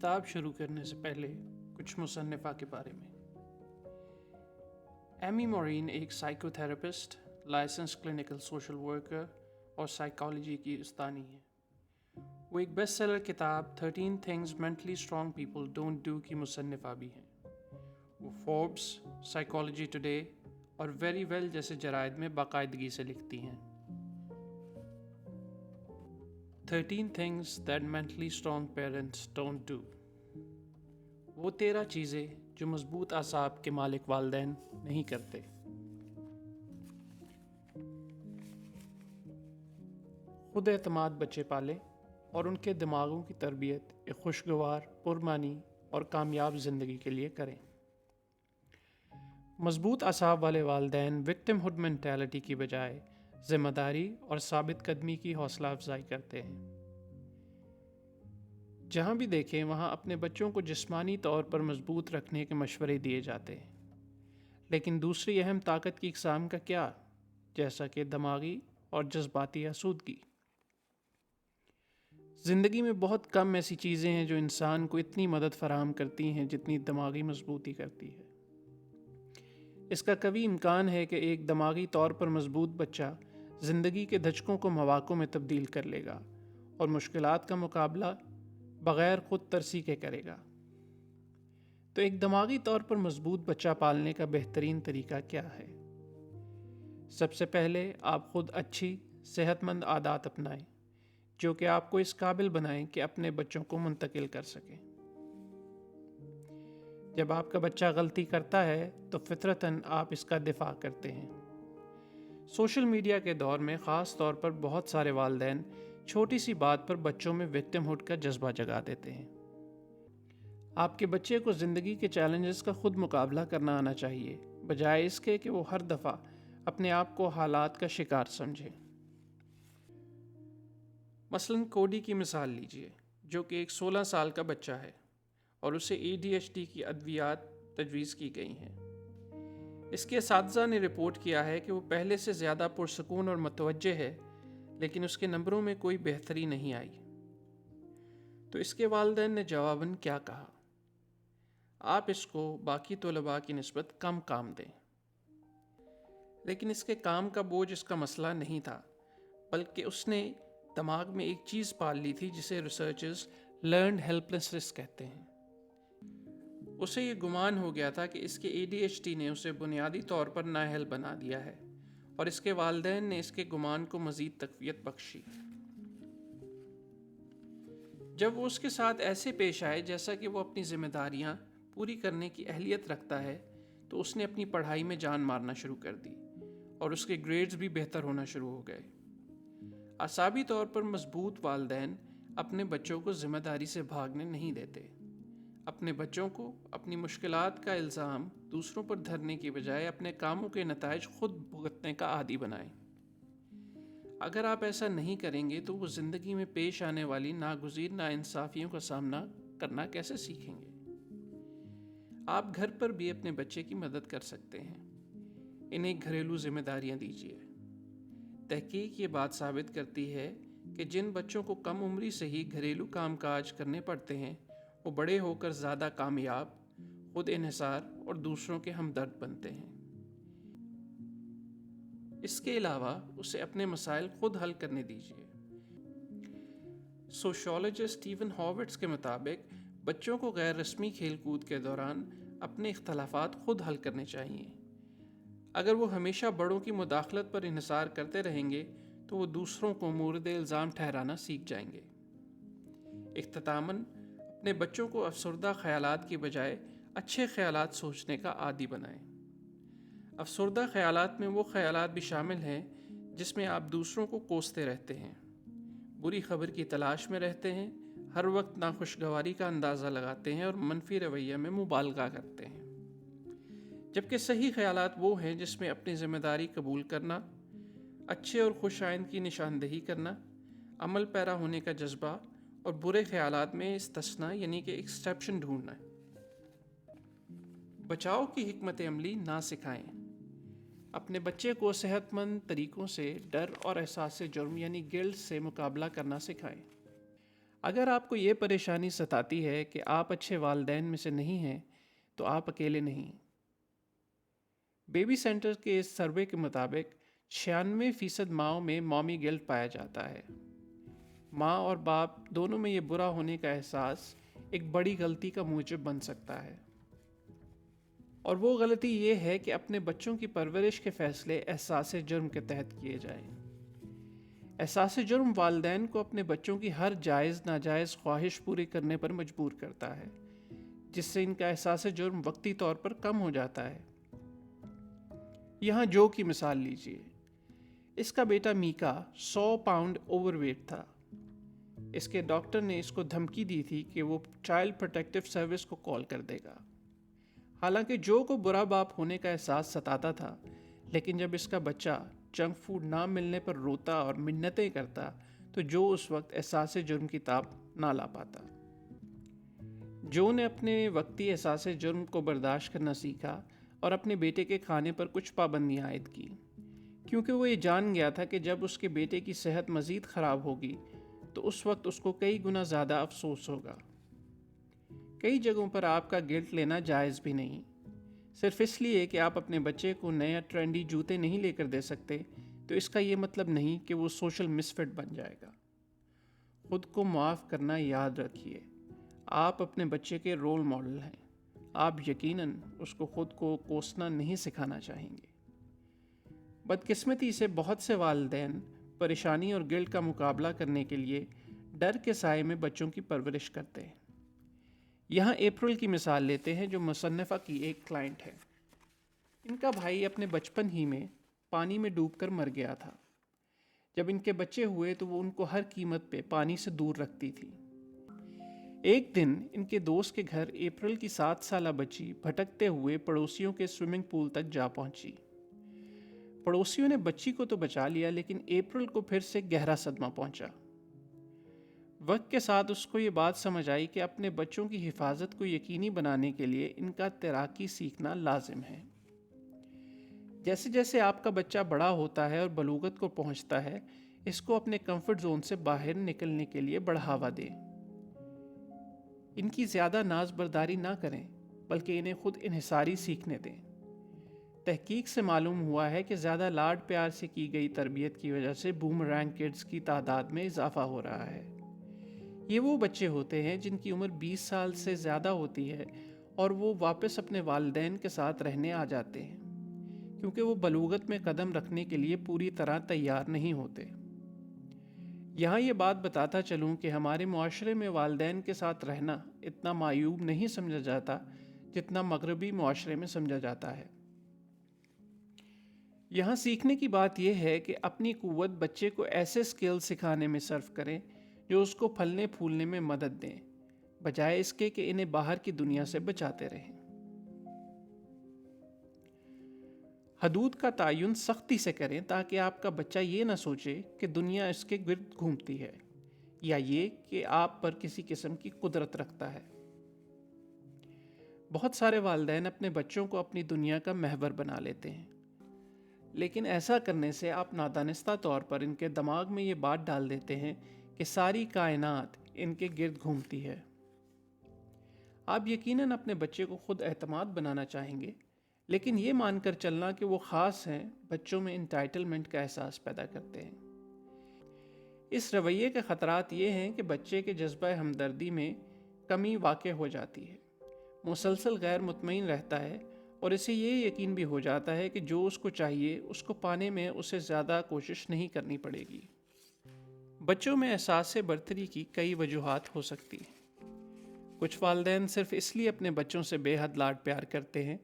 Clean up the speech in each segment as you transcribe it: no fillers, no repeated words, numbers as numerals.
کتاب شروع کرنے سے پہلے کچھ مصنفہ کے بارے میں۔ ایمی مورین ایک psychotherapist, licence clinical social worker اور سائیکالوجی کی استانی ہے۔ وہ ایک بیسٹ سیلر کتاب 13 Things Mentally Strong People Don't Do کی مصنفہ بھی ہیں۔ وہ فوربس، سائیکالوجی ٹوڈے اور ویری ویل جیسے جرائد میں باقاعدگی سے لکھتی ہیں۔ 13 Things That Mentally Strong Parents Don't Do۔ وہ 13 چیزیں جو مضبوط اعصاب کے مالک والدین نہیں کرتے۔ خود اعتماد بچے پالیں اور ان کے دماغوں کی تربیت ایک خوشگوار، پرمعنی اور کامیاب زندگی کے لیے کریں۔ مضبوط اعصاب والے والدین وکٹم ہوڈ مینٹیلٹی کی بجائے ذمہ داری اور ثابت قدمی کی حوصلہ افزائی کرتے ہیں۔ جہاں بھی دیکھیں وہاں اپنے بچوں کو جسمانی طور پر مضبوط رکھنے کے مشورے دیے جاتے ہیں، لیکن دوسری اہم طاقت کی اقسام کا کیا، جیسا کہ دماغی اور جذباتی آسودگی۔ زندگی میں بہت کم ایسی چیزیں ہیں جو انسان کو اتنی مدد فراہم کرتی ہیں جتنی دماغی مضبوطی کرتی ہے۔ اس کا قوی امکان ہے کہ ایک دماغی طور پر مضبوط بچہ زندگی کے دھچکوں کو مواقع میں تبدیل کر لے گا اور مشکلات کا مقابلہ بغیر خود ترسی کے کرے گا۔ تو ایک دماغی طور پر مضبوط بچہ پالنے کا بہترین طریقہ کیا ہے؟ سب سے پہلے آپ خود اچھی، صحت مند عادات اپنائیں جو کہ آپ کو اس قابل بنائیں کہ اپنے بچوں کو منتقل کر سکیں۔ جب آپ کا بچہ غلطی کرتا ہے تو فطرتاً آپ اس کا دفاع کرتے ہیں۔ سوشل میڈیا کے دور میں خاص طور پر بہت سارے والدین چھوٹی سی بات پر بچوں میں وکٹم ہوڈ کا جذبہ جگا دیتے ہیں۔ آپ کے بچے کو زندگی کے چیلنجز کا خود مقابلہ کرنا آنا چاہیے، بجائے اس کے کہ وہ ہر دفعہ اپنے آپ کو حالات کا شکار سمجھے۔ مثلاً کوڈی کی مثال لیجئے، جو کہ ایک 16 سال کا بچہ ہے اور اسے ADHD کی ادویات تجویز کی گئی ہیں۔ اس کے اساتذہ نے رپورٹ کیا ہے کہ وہ پہلے سے زیادہ پرسکون اور متوجہ ہے، لیکن اس کے نمبروں میں کوئی بہتری نہیں آئی۔ تو اس کے والدین نے جواباً کیا کہا؟ آپ اس کو باقی طلباء کی نسبت کم کام دیں۔ لیکن اس کے کام کا بوجھ اس کا مسئلہ نہیں تھا، بلکہ اس نے دماغ میں ایک چیز پال لی تھی جسے ریسرچرز لرنڈ ہیلپلیسنس کہتے ہیں۔ اسے یہ گمان ہو گیا تھا کہ اس کے ADHD نے اسے بنیادی طور پر نااہل بنا دیا ہے، اور اس کے والدین نے اس کے گمان کو مزید تقویت بخشی۔ جب وہ اس کے ساتھ ایسے پیش آئے جیسا کہ وہ اپنی ذمہ داریاں پوری کرنے کی اہلیت رکھتا ہے، تو اس نے اپنی پڑھائی میں جان مارنا شروع کر دی اور اس کے گریڈز بھی بہتر ہونا شروع ہو گئے۔ اعصابی طور پر مضبوط والدین اپنے بچوں کو ذمہ داری سے بھاگنے نہیں دیتے۔ اپنے بچوں کو اپنی مشکلات کا الزام دوسروں پر دھرنے کی بجائے اپنے کاموں کے نتائج خود بھگتنے کا عادی بنائیں۔ اگر آپ ایسا نہیں کریں گے تو وہ زندگی میں پیش آنے والی ناگزیر ناانصافیوں کا سامنا کرنا کیسے سیکھیں گے؟ آپ گھر پر بھی اپنے بچے کی مدد کر سکتے ہیں۔ انہیں گھریلو ذمہ داریاں دیجیے۔ تحقیق یہ بات ثابت کرتی ہے کہ جن بچوں کو کم عمری سے ہی گھریلو کام کاج کرنے پڑتے ہیں، وہ بڑے ہو کر زیادہ کامیاب، خود انحصار اور دوسروں کے ہمدرد بنتے ہیں۔ اس کے علاوہ اسے اپنے مسائل خود حل کرنے دیجیے۔ سوشیولوجسٹ اسٹیون ہاورٹز کے مطابق بچوں کو غیر رسمی کھیل کود کے دوران اپنے اختلافات خود حل کرنے چاہیے۔ اگر وہ ہمیشہ بڑوں کی مداخلت پر انحصار کرتے رہیں گے تو وہ دوسروں کو مورد الزام ٹھہرانا سیکھ جائیں گے۔ اختتاماً، اپنے بچوں کو افسردہ خیالات کی بجائے اچھے خیالات سوچنے کا عادی بنائیں۔ افسردہ خیالات میں وہ خیالات بھی شامل ہیں جس میں آپ دوسروں کو کوستے رہتے ہیں، بری خبر کی تلاش میں رہتے ہیں، ہر وقت ناخوشگواری کا اندازہ لگاتے ہیں اور منفی رویہ میں مبالغہ کرتے ہیں۔ جبکہ صحیح خیالات وہ ہیں جس میں اپنی ذمہ داری قبول کرنا، اچھے اور خوش آئند کی نشاندہی کرنا، عمل پیرا ہونے کا جذبہ اور برے خیالات میں استثناء یعنی کہ ایکسیپشن ڈھونڈنا۔ بچاؤ کی حکمت عملی نہ سکھائیں۔ اپنے بچے کو صحت مند طریقوں سے ڈر اور احساس جرم یعنی گلٹ سے مقابلہ کرنا سکھائیں۔ اگر آپ کو یہ پریشانی ستاتی ہے کہ آپ اچھے والدین میں سے نہیں ہیں تو آپ اکیلے نہیں۔ بیبی سینٹر کے اس سروے کے مطابق 96% ماؤں میں مومی گلٹ پایا جاتا ہے۔ ماں اور باپ دونوں میں یہ برا ہونے کا احساس ایک بڑی غلطی کا موجب بن سکتا ہے، اور وہ غلطی یہ ہے کہ اپنے بچوں کی پرورش کے فیصلے احساس جرم کے تحت کیے جائیں۔ احساس جرم والدین کو اپنے بچوں کی ہر جائز ناجائز خواہش پوری کرنے پر مجبور کرتا ہے، جس سے ان کا احساس جرم وقتی طور پر کم ہو جاتا ہے۔ یہاں جو کی مثال لیجیے، اس کا بیٹا میکا 100 پاؤنڈ اوور ویٹ تھا۔ اس کے ڈاکٹر نے اس کو دھمکی دی تھی کہ وہ چائلڈ پروٹیکٹیو سروس کو کال کر دے گا۔ حالانکہ جو کو برا باپ ہونے کا احساس ستاتا تھا، لیکن جب اس کا بچہ جنک فوڈ نہ ملنے پر روتا اور منتیں کرتا تو جو اس وقت احساس جرم کی تاب نہ لا پاتا۔ جو نے اپنے وقتی احساس جرم کو برداشت کرنا سیکھا اور اپنے بیٹے کے کھانے پر کچھ پابندیاں عائد کی، کیونکہ وہ یہ جان گیا تھا کہ جب اس کے بیٹے کی صحت مزید خراب ہوگی تو اس وقت اس کو کئی گنا زیادہ افسوس ہوگا۔ کئی جگہوں پر آپ کا گلٹ لینا جائز بھی نہیں، صرف اس لیے کہ آپ اپنے بچے کو نیا ٹرینڈی جوتے نہیں لے کر دے سکتے تو اس کا یہ مطلب نہیں کہ وہ سوشل مسفٹ بن جائے گا۔ خود کو معاف کرنا یاد رکھیے، آپ اپنے بچے کے رول ماڈل ہیں، آپ یقیناً اس کو خود کو کوسنا نہیں سکھانا چاہیں گے۔ بدقسمتی سے بہت سے والدین پریشانی اور گلٹ کا مقابلہ کرنے کے لیے ڈر کے سائے میں بچوں کی پرورش کرتے ہیں۔ یہاں اپریل کی مثال لیتے ہیں، جو مصنفہ کی ایک کلائنٹ ہے۔ ان کا بھائی اپنے بچپن ہی میں پانی میں ڈوب کر مر گیا تھا۔ جب ان کے بچے ہوئے تو وہ ان کو ہر قیمت پہ پانی سے دور رکھتی تھی۔ ایک دن ان کے دوست کے گھر اپریل کی 7 سالہ بچی بھٹکتے ہوئے پڑوسیوں کے سوئمنگ پول تک جا پہنچی۔ پڑوسیوں نے بچی کو تو بچا لیا، لیکن اپریل کو پھر سے گہرا صدمہ پہنچا۔ وقت کے ساتھ اس کو یہ بات سمجھ آئی کہ اپنے بچوں کی حفاظت کو یقینی بنانے کے لیے ان کا تیراکی سیکھنا لازم ہے۔ جیسے جیسے آپ کا بچہ بڑا ہوتا ہے اور بلوغت کو پہنچتا ہے، اس کو اپنے کمفرٹ زون سے باہر نکلنے کے لیے بڑھاوا دیں۔ ان کی زیادہ ناز برداری نہ کریں، بلکہ انہیں خود انحصاری سیکھنے دیں۔ تحقیق سے معلوم ہوا ہے کہ زیادہ لاڈ پیار سے کی گئی تربیت کی وجہ سے بومرینگ کڈز کی تعداد میں اضافہ ہو رہا ہے۔ یہ وہ بچے ہوتے ہیں جن کی عمر 20 سال سے زیادہ ہوتی ہے اور وہ واپس اپنے والدین کے ساتھ رہنے آ جاتے ہیں، کیونکہ وہ بلوغت میں قدم رکھنے کے لیے پوری طرح تیار نہیں ہوتے۔ یہاں یہ بات بتاتا چلوں کہ ہمارے معاشرے میں والدین کے ساتھ رہنا اتنا معیوب نہیں سمجھا جاتا جتنا مغربی معاشرے میں سمجھا جاتا ہے۔ یہاں سیکھنے کی بات یہ ہے کہ اپنی قوت بچے کو ایسے سکل سکھانے میں صرف کریں جو اس کو پھلنے پھولنے میں مدد دیں، بجائے اس کے کہ انہیں باہر کی دنیا سے بچاتے رہیں۔ حدود کا تعین سختی سے کریں تاکہ آپ کا بچہ یہ نہ سوچے کہ دنیا اس کے گرد گھومتی ہے، یا یہ کہ آپ پر کسی قسم کی قدرت رکھتا ہے۔ بہت سارے والدین اپنے بچوں کو اپنی دنیا کا محور بنا لیتے ہیں، لیکن ایسا کرنے سے آپ نادانستہ طور پر ان کے دماغ میں یہ بات ڈال دیتے ہیں کہ ساری کائنات ان کے گرد گھومتی ہے۔ آپ یقیناً اپنے بچے کو خود اعتماد بنانا چاہیں گے، لیکن یہ مان کر چلنا کہ وہ خاص ہیں بچوں میں انٹائٹلمنٹ کا احساس پیدا کرتے ہیں۔ اس رویے کے خطرات یہ ہیں کہ بچے کے جذبہ ہمدردی میں کمی واقع ہو جاتی ہے، مسلسل غیر مطمئن رہتا ہے، اور اسے یہ یقین بھی ہو جاتا ہے کہ جو اس کو چاہیے اس کو پانے میں اسے زیادہ کوشش نہیں کرنی پڑے گی۔ بچوں میں احساس برتری کی کئی وجوہات ہو سکتی ہیں۔ کچھ والدین صرف اس لیے اپنے بچوں سے بے حد لاڈ پیار کرتے ہیں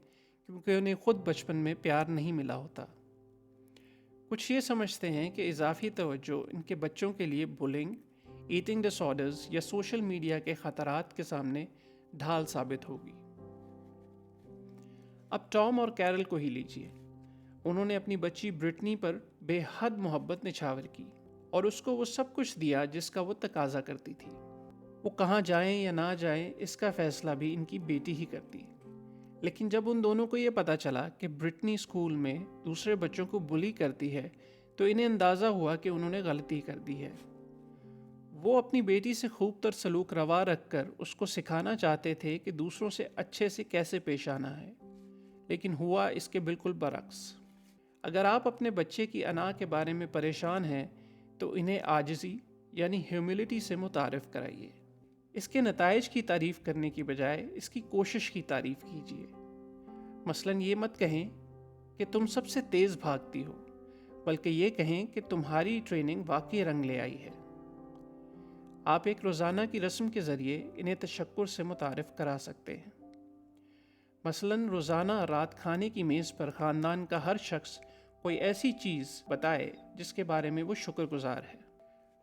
کیونکہ انہیں خود بچپن میں پیار نہیں ملا ہوتا۔ کچھ یہ سمجھتے ہیں کہ اضافی توجہ ان کے بچوں کے لیے بولنگ، ایٹنگ ڈس آرڈرز یا سوشل میڈیا کے خطرات کے سامنے ڈھال ثابت ہوگی۔ اب ٹام اور کیرل کو ہی لیجیے۔ انہوں نے اپنی بچی برٹنی پر بے حد محبت نچھاور کی اور اس کو وہ سب کچھ دیا جس کا وہ تقاضا کرتی تھی۔ وہ کہاں جائیں یا نہ جائیں اس کا فیصلہ بھی ان کی بیٹی ہی کرتی۔ لیکن جب ان دونوں کو یہ پتا چلا کہ برٹنی اسکول میں دوسرے بچوں کو بلی کرتی ہے تو انہیں اندازہ ہوا کہ انہوں نے غلطی کر دی ہے۔ وہ اپنی بیٹی سے خوب تر سلوک روا رکھ کر اس کو سکھانا چاہتے تھے کہ دوسروں سے اچھے سے کیسے پیش آنا ہے، لیکن ہوا اس کے بالکل برعکس۔ اگر آپ اپنے بچے کی انا کے بارے میں پریشان ہیں تو انہیں عاجزی یعنی ہیوملٹی سے متعارف کرائیے۔ اس کے نتائج کی تعریف کرنے کی بجائے اس کی کوشش کی تعریف کیجیے۔ مثلاً یہ مت کہیں کہ تم سب سے تیز بھاگتی ہو، بلکہ یہ کہیں کہ تمہاری ٹریننگ واقعی رنگ لے آئی ہے۔ آپ ایک روزانہ کی رسم کے ذریعے انہیں تشکر سے متعارف کرا سکتے ہیں۔ مثلاً روزانہ رات کھانے کی میز پر خاندان کا ہر شخص کوئی ایسی چیز بتائے جس کے بارے میں وہ شکر گزار ہے۔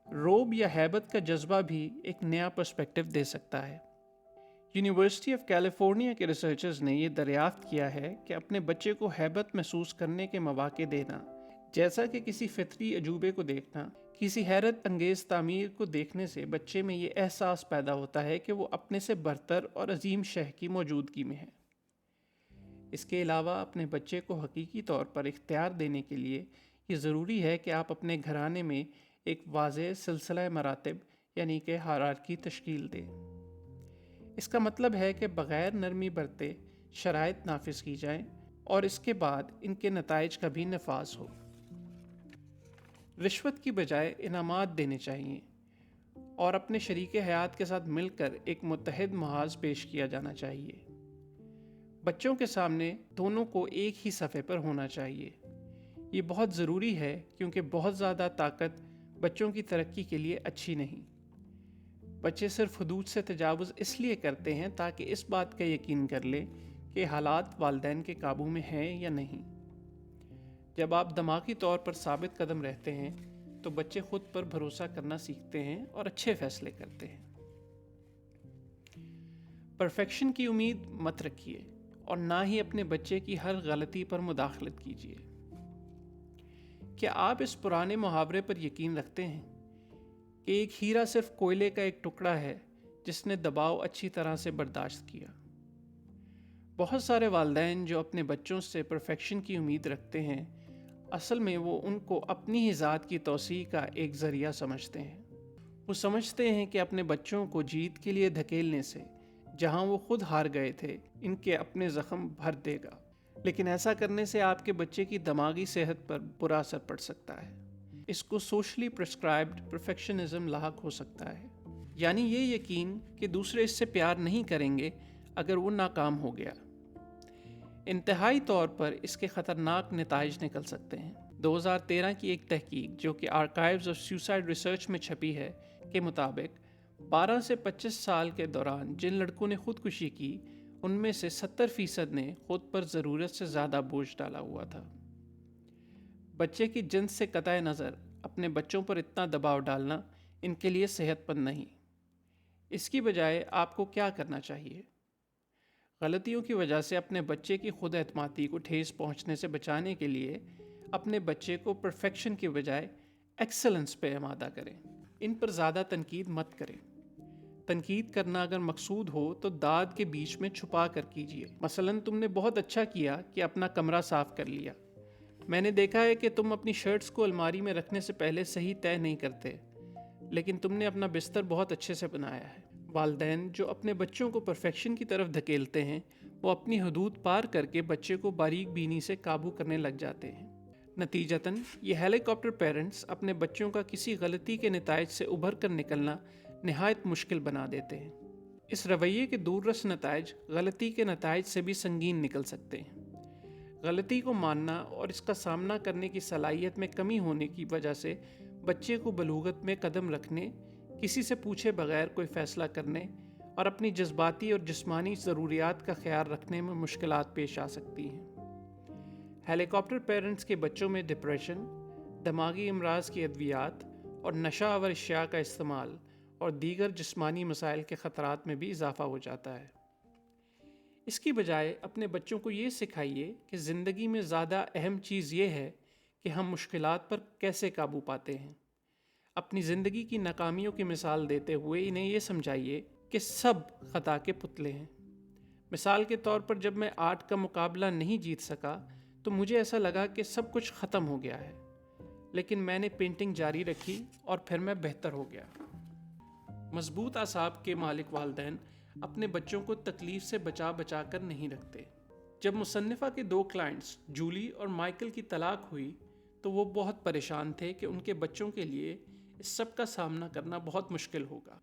روب یا ہیبت کا جذبہ بھی ایک نیا پرسپیکٹو دے سکتا ہے۔ یونیورسٹی آف کیلیفورنیا کے ریسرچرز نے یہ دریافت کیا ہے کہ اپنے بچے کو ہیبت محسوس کرنے کے مواقع دینا، جیسا کہ کسی فطری عجوبے کو دیکھنا، کسی حیرت انگیز تعمیر کو دیکھنے سے بچے میں یہ احساس پیدا ہوتا ہے کہ وہ اپنے سے برتر اور عظیم شے کی موجودگی میں ہے۔ اس کے علاوہ اپنے بچے کو حقیقی طور پر اختیار دینے کے لیے یہ ضروری ہے کہ آپ اپنے گھرانے میں ایک واضح سلسلہ مراتب یعنی کہ ہائرارکی تشکیل دیں۔ اس کا مطلب ہے کہ بغیر نرمی برتے شرائط نافذ کی جائیں اور اس کے بعد ان کے نتائج کا بھی نفاذ ہو۔ رشوت کی بجائے انعامات دینے چاہیے اور اپنے شریک حیات کے ساتھ مل کر ایک متحد محاذ پیش کیا جانا چاہیے۔ بچوں کے سامنے دونوں کو ایک ہی صفحے پر ہونا چاہیے۔ یہ بہت ضروری ہے کیونکہ بہت زیادہ طاقت بچوں کی ترقی کے لیے اچھی نہیں۔ بچے صرف حدود سے تجاوز اس لیے کرتے ہیں تاکہ اس بات کا یقین کر لیں کہ حالات والدین کے قابو میں ہیں یا نہیں۔ جب آپ دماغی طور پر ثابت قدم رہتے ہیں تو بچے خود پر بھروسہ کرنا سیکھتے ہیں اور اچھے فیصلے کرتے ہیں۔ پرفیکشن کی امید مت رکھیے اور نہ ہی اپنے بچے کی ہر غلطی پر مداخلت کیجیے۔ کیا آپ اس پرانے محاورے پر یقین رکھتے ہیں کہ ایک ہیرا صرف کوئلے کا ایک ٹکڑا ہے جس نے دباؤ اچھی طرح سے برداشت کیا؟ بہت سارے والدین جو اپنے بچوں سے پرفیکشن کی امید رکھتے ہیں، اصل میں وہ ان کو اپنی ہی ذات کی توسیع کا ایک ذریعہ سمجھتے ہیں۔ وہ سمجھتے ہیں کہ اپنے بچوں کو جیت کے لیے دھکیلنے سے جہاں وہ خود ہار گئے تھے ان کے اپنے زخم بھر دے گا، لیکن ایسا کرنے سے آپ کے بچے کی دماغی صحت پر برا اثر پڑ سکتا ہے۔ اس کو سوشلی پرسکرائبڈ پرفیکشنزم لاحق ہو سکتا ہے، یعنی یہ یقین کہ دوسرے اس سے پیار نہیں کریں گے اگر وہ ناکام ہو گیا۔ انتہائی طور پر اس کے خطرناک نتائج نکل سکتے ہیں۔ 2013 کی ایک تحقیق جو کہ آرکائیوز آف سوسائڈ ریسرچ میں چھپی ہے کے مطابق 12 سے 25 سال کے دوران جن لڑکوں نے خودکشی کی ان میں سے 70% نے خود پر ضرورت سے زیادہ بوجھ ڈالا ہوا تھا۔ بچے کی جنس سے قطع نظر اپنے بچوں پر اتنا دباؤ ڈالنا ان کے لیے صحت مند نہیں۔ اس کی بجائے آپ کو کیا کرنا چاہیے؟ غلطیوں کی وجہ سے اپنے بچے کی خود اعتمادی کو ٹھیس پہنچنے سے بچانے کے لیے اپنے بچے کو پرفیکشن کی بجائے ایکسلنس پہ آمادہ کریں۔ ان پر زیادہ تنقید مت کریں۔ تنقید کرنا اگر مقصود ہو تو داد کے بیچ میں چھپا کر کیجیے۔ مثلاً تم نے بہت اچھا کیا کہ اپنا کمرہ صاف کر لیا۔ میں نے دیکھا ہے کہ تم اپنی شرٹس کو الماری میں رکھنے سے پہلے صحیح طے نہیں کرتے، لیکن تم نے اپنا بستر بہت اچھے سے بنایا ہے۔ والدین جو اپنے بچوں کو پرفیکشن کی طرف دھکیلتے ہیں وہ اپنی حدود پار کر کے بچے کو باریک بینی سے قابو کرنے لگ جاتے ہیں۔ نتیجتاً یہ ہیلی کاپٹر پیرنٹس اپنے بچوں کا کسی غلطی کے نتائج سے ابھر کر نکلنا نہایت مشکل بنا دیتے ہیں۔ اس رویے کے دور رس نتائج غلطی کے نتائج سے بھی سنگین نکل سکتے ہیں۔ غلطی کو ماننا اور اس کا سامنا کرنے کی صلاحیت میں کمی ہونے کی وجہ سے بچے کو بلوغت میں قدم رکھنے، کسی سے پوچھے بغیر کوئی فیصلہ کرنے اور اپنی جذباتی اور جسمانی ضروریات کا خیال رکھنے میں مشکلات پیش آ سکتی ہیں۔ ہیلی کاپٹر پیرنٹس کے بچوں میں ڈپریشن، دماغی امراض کی ادویات اور نشہ آور اشیاء کا استعمال اور دیگر جسمانی مسائل کے خطرات میں بھی اضافہ ہو جاتا ہے۔ اس کی بجائے اپنے بچوں کو یہ سکھائیے کہ زندگی میں زیادہ اہم چیز یہ ہے کہ ہم مشکلات پر کیسے قابو پاتے ہیں۔ اپنی زندگی کی ناکامیوں کی مثال دیتے ہوئے انہیں یہ سمجھائیے کہ سب خطا کے پتلے ہیں۔ مثال کے طور پر جب میں آرٹ کا مقابلہ نہیں جیت سکا تو مجھے ایسا لگا کہ سب کچھ ختم ہو گیا ہے، لیکن میں نے پینٹنگ جاری رکھی اور پھر میں بہتر ہو گیا۔ مضبوط اعصاب کے مالک والدین اپنے بچوں کو تکلیف سے بچا بچا کر نہیں رکھتے۔ جب مصنفہ کے 2 کلائنٹس جولی اور مائیکل کی طلاق ہوئی تو وہ بہت پریشان تھے کہ ان کے بچوں کے لیے اس سب کا سامنا کرنا بہت مشکل ہوگا۔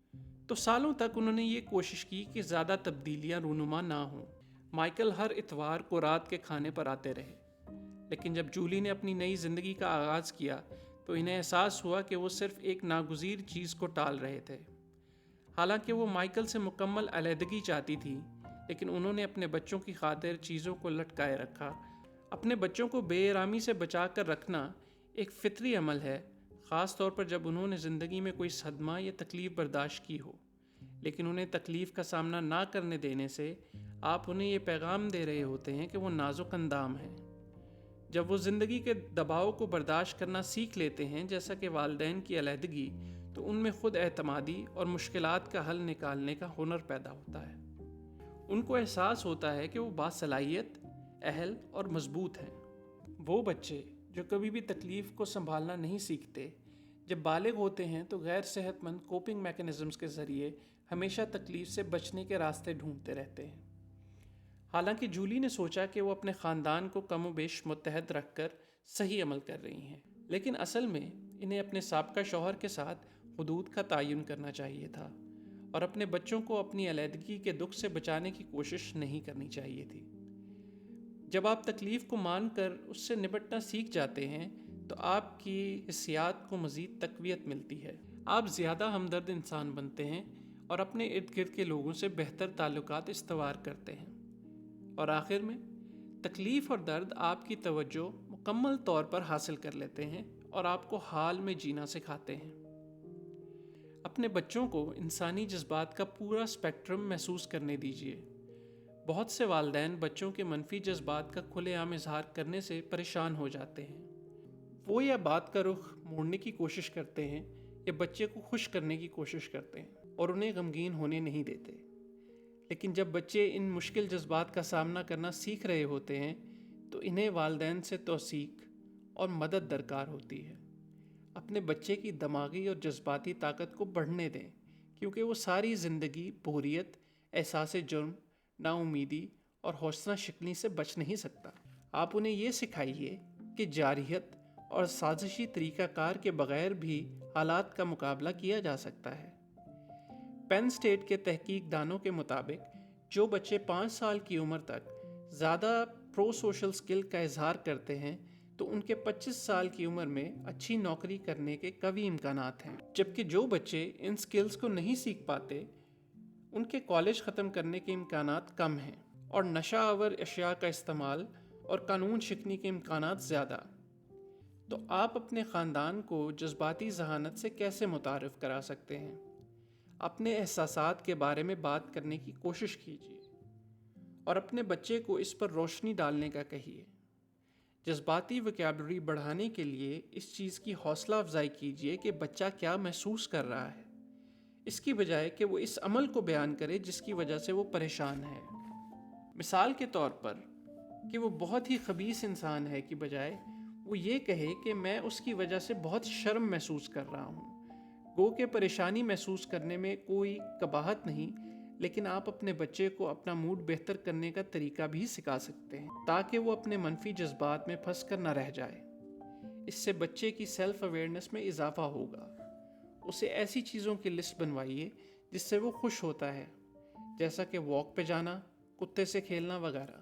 تو سالوں تک انہوں نے یہ کوشش کی کہ زیادہ تبدیلیاں رونما نہ ہوں۔ مائیکل ہر اتوار کو رات کے کھانے پر آتے رہے، لیکن جب جولی نے اپنی نئی زندگی کا آغاز کیا تو انہیں احساس ہوا کہ وہ صرف ایک ناگزیر چیز کو ٹال رہے تھے۔ حالانکہ وہ مائیکل سے مکمل علیحدگی چاہتی تھی، لیکن انہوں نے اپنے بچوں کی خاطر چیزوں کو لٹکائے رکھا۔ اپنے بچوں کو بے آرامی سے بچا کر رکھنا ایک فطری عمل ہے، خاص طور پر جب انہوں نے زندگی میں کوئی صدمہ یا تکلیف برداشت کی ہو۔ لیکن انہیں تکلیف کا سامنا نہ کرنے دینے سے آپ انہیں یہ پیغام دے رہے ہوتے ہیں کہ وہ نازک اندام ہیں۔ جب وہ زندگی کے دباؤ کو برداشت کرنا سیکھ لیتے ہیں، جیسا کہ والدین کی علیحدگی، تو ان میں خود اعتمادی اور مشکلات کا حل نکالنے کا ہنر پیدا ہوتا ہے۔ ان کو احساس ہوتا ہے کہ وہ باصلاحیت، اہل اور مضبوط ہیں۔ وہ بچے جو کبھی بھی تکلیف کو سنبھالنا نہیں سیکھتے، جب بالغ ہوتے ہیں تو غیر صحت مند کوپنگ میکانزمز کے ذریعے ہمیشہ تکلیف سے بچنے کے راستے ڈھونڈتے رہتے ہیں۔ حالانکہ جولی نے سوچا کہ وہ اپنے خاندان کو کم و بیش متحد رکھ کر صحیح عمل کر رہی ہیں، لیکن اصل میں انہیں اپنے سابقہ شوہر کے ساتھ حدود کا تعین کرنا چاہیے تھا اور اپنے بچوں کو اپنی علیحدگی کے دکھ سے بچانے کی کوشش نہیں کرنی چاہیے تھی۔ جب آپ تکلیف کو مان کر اس سے نپٹنا سیکھ جاتے ہیں تو آپ کی حسیات کو مزید تقویت ملتی ہے۔ آپ زیادہ ہمدرد انسان بنتے ہیں اور اپنے ارد گرد کے لوگوں سے بہتر تعلقات استوار کرتے ہیں، اور آخر میں تکلیف اور درد آپ کی توجہ مکمل طور پر حاصل کر لیتے ہیں اور آپ کو حال میں جینا سکھاتے ہیں۔ اپنے بچوں کو انسانی جذبات کا پورا اسپیکٹرم محسوس کرنے دیجیے۔ بہت سے والدین بچوں کے منفی جذبات کا کھلے عام اظہار کرنے سے پریشان ہو جاتے ہیں۔ وہ یا بات کا رخ موڑنے کی کوشش کرتے ہیں یا بچے کو خوش کرنے کی کوشش کرتے ہیں اور انہیں غمگین ہونے نہیں دیتے۔ لیکن جب بچے ان مشکل جذبات کا سامنا کرنا سیکھ رہے ہوتے ہیں تو انہیں والدین سے توثیق اور مدد درکار ہوتی ہے۔ اپنے بچے کی دماغی اور جذباتی طاقت کو بڑھنے دیں، کیونکہ وہ ساری زندگی بوریت، احساس جرم، نا امیدی اور حوصلہ شکنی سے بچ نہیں سکتا۔ آپ انہیں یہ سکھائیے کہ جارحیت اور سازشی طریقہ کار کے بغیر بھی حالات کا مقابلہ کیا جا سکتا ہے۔ پین اسٹیٹ کے تحقیق دانوں کے مطابق جو بچے 5 سال کی عمر تک زیادہ پرو سوشل سکل کا اظہار کرتے ہیں تو ان کے 25 سال کی عمر میں اچھی نوکری کرنے کے قوی امکانات ہیں، جبکہ جو بچے ان سکلز کو نہیں سیکھ پاتے ان کے کالج ختم کرنے کے امکانات کم ہیں، اور نشہ آور اشیاء کا استعمال اور قانون شکنی کے امکانات زیادہ۔ تو آپ اپنے خاندان کو جذباتی ذہانت سے کیسے متعارف کرا سکتے ہیں؟ اپنے احساسات کے بارے میں بات کرنے کی کوشش کیجیے اور اپنے بچے کو اس پر روشنی ڈالنے کا کہیے۔ جذباتی وکیبلری بڑھانے کے لیے اس چیز کی حوصلہ افزائی کیجیے کہ بچہ کیا محسوس کر رہا ہے، اس کی بجائے کہ وہ اس عمل کو بیان کرے جس کی وجہ سے وہ پریشان ہے۔ مثال کے طور پر کہ وہ بہت ہی خبیث انسان ہے کی بجائے وہ یہ کہے کہ میں اس کی وجہ سے بہت شرم محسوس کر رہا ہوں۔ گو کہ پریشانی محسوس کرنے میں کوئی قباحت نہیں، لیکن آپ اپنے بچے کو اپنا موڈ بہتر کرنے کا طریقہ بھی سکھا سکتے ہیں تاکہ وہ اپنے منفی جذبات میں پھنس کر نہ رہ جائے۔ اس سے بچے کی سیلف اویئرنیس میں اضافہ ہوگا۔ اسے ایسی چیزوں کی لسٹ بنوائیے جس سے وہ خوش ہوتا ہے، جیسا کہ واک پہ جانا، کتے سے کھیلنا وغیرہ۔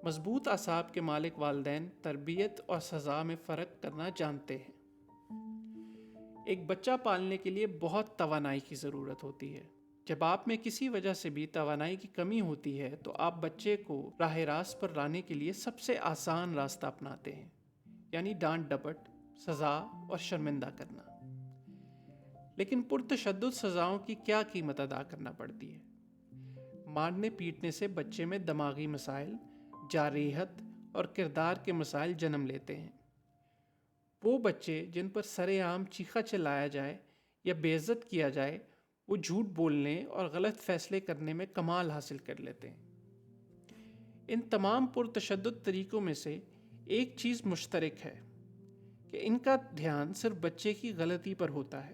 مضبوط اعصاب کے مالک والدین تربیت اور سزا میں فرق کرنا جانتے ہیں۔ ایک بچہ پالنے کے لیے بہت توانائی کی ضرورت ہوتی ہے۔ جب آپ میں کسی وجہ سے بھی توانائی کی کمی ہوتی ہے تو آپ بچے کو راہ راست پر لانے کے لیے سب سے آسان راستہ اپناتے ہیں، یعنی ڈانٹ ڈپٹ، سزا اور شرمندہ کرنا۔ لیکن پرتشدد سزاؤں کی کیا قیمت ادا کرنا پڑتی ہے؟ مارنے پیٹنے سے بچے میں دماغی مسائل، جارحیت اور کردار کے مسائل جنم لیتے ہیں۔ وہ بچے جن پر سر عام چیخا چلایا جائے یا بے عزت کیا جائے، وہ جھوٹ بولنے اور غلط فیصلے کرنے میں کمال حاصل کر لیتے ہیں۔ ان تمام پرتشدد طریقوں میں سے ایک چیز مشترک ہے کہ ان کا دھیان صرف بچے کی غلطی پر ہوتا ہے۔